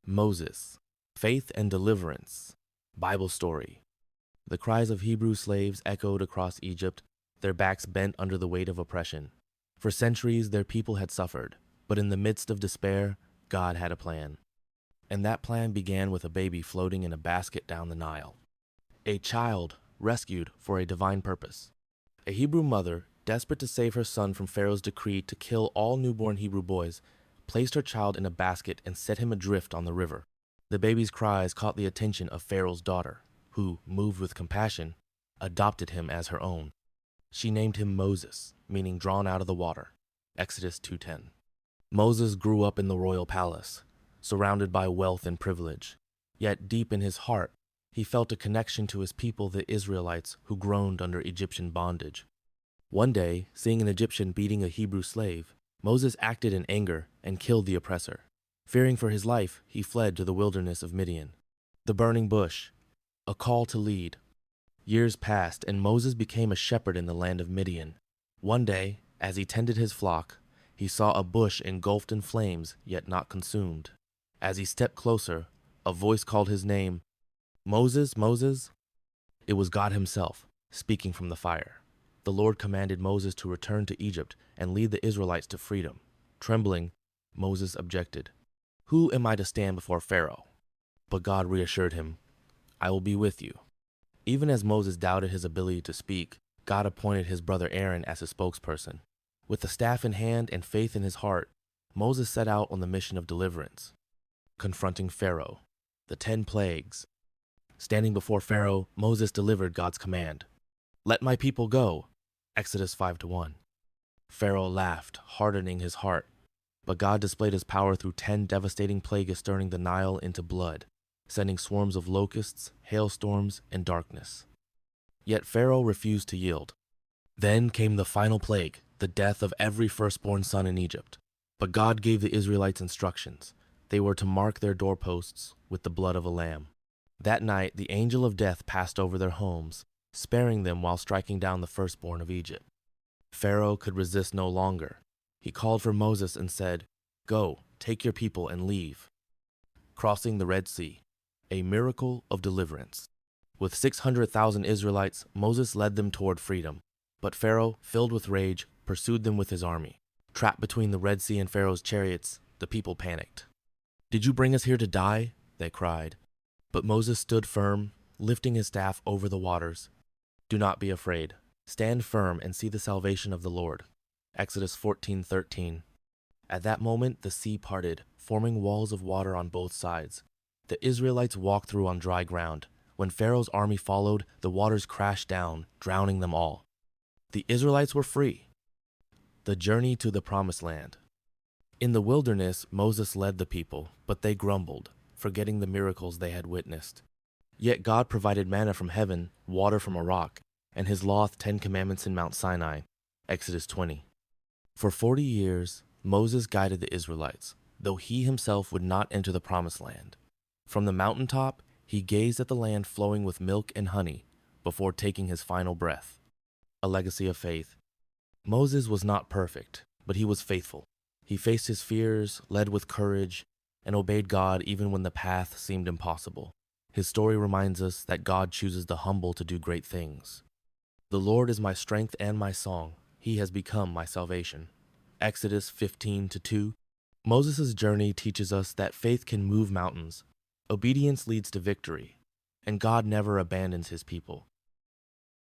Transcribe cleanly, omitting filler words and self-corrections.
Moses, Faith and Deliverance, Bible Story. The cries of Hebrew slaves echoed across Egypt, their backs bent under the weight of oppression. For centuries, their people had suffered, but in the midst of despair, God had a plan. And that plan began with a baby floating in a basket down the Nile. A child rescued for a divine purpose. A Hebrew mother, desperate to save her son from Pharaoh's decree to kill all newborn Hebrew boys, placed her child in a basket and set him adrift on the river. The baby's cries caught the attention of Pharaoh's daughter, who, moved with compassion, adopted him as her own. She named him Moses, meaning drawn out of the water. Exodus 2:10. Moses grew up in the royal palace, surrounded by wealth and privilege. Yet deep in his heart, he felt a connection to his people, the Israelites, who groaned under Egyptian bondage. One day, seeing an Egyptian beating a Hebrew slave, Moses acted in anger and killed the oppressor. Fearing for his life, he fled to the wilderness of Midian. The burning bush, a call to lead. Years passed, and Moses became a shepherd in the land of Midian. One day, as he tended his flock, he saw a bush engulfed in flames, yet not consumed. As he stepped closer, a voice called his name, "Moses, Moses." It was God himself, speaking from the fire. The Lord commanded Moses to return to Egypt and lead the Israelites to freedom. Trembling, Moses objected, "Who am I to stand before Pharaoh?" But God reassured him, "I will be with you." Even as Moses doubted his ability to speak, God appointed his brother Aaron as his spokesperson. With the staff in hand and faith in his heart, Moses set out on the mission of deliverance, confronting Pharaoh, the 10 plagues. Standing before Pharaoh, Moses delivered God's command, "Let my people go." Exodus 5:1. Pharaoh laughed, hardening his heart, but God displayed his power through 10 devastating plagues, turning the Nile into blood, sending swarms of locusts, hailstorms, and darkness. Yet Pharaoh refused to yield. Then came the final plague, the death of every firstborn son in Egypt. But God gave the Israelites instructions. They were to mark their doorposts with the blood of a lamb. That night, the angel of death passed over their homes, sparing them while striking down the firstborn of Egypt. Pharaoh could resist no longer. He called for Moses and said, "Go, take your people and leave." Crossing the Red Sea, a miracle of deliverance. With 600,000 Israelites, Moses led them toward freedom. But Pharaoh, filled with rage, pursued them with his army. Trapped between the Red Sea and Pharaoh's chariots, the people panicked. "Did you bring us here to die?" they cried. But Moses stood firm, lifting his staff over the waters. "Do not be afraid. Stand firm and see the salvation of the Lord." Exodus 14:13. At that moment, the sea parted, forming walls of water on both sides. The Israelites walked through on dry ground. When Pharaoh's army followed, the waters crashed down, drowning them all. The Israelites were free. The journey to the Promised Land. In the wilderness, Moses led the people, but they grumbled, forgetting the miracles they had witnessed. Yet God provided manna from heaven, water from a rock, and his law, 10 commandments in Mount Sinai. Exodus 20. For 40 years, Moses guided the Israelites, though he himself would not enter the Promised Land. From the mountaintop, he gazed at the land flowing with milk and honey before taking his final breath. A legacy of faith. Moses was not perfect, but he was faithful. He faced his fears, led with courage, and obeyed God even when the path seemed impossible. His story reminds us that God chooses the humble to do great things. "The Lord is my strength and my song. He has become my salvation." Exodus 15:2. Moses' journey teaches us that faith can move mountains. Obedience leads to victory, and God never abandons his people.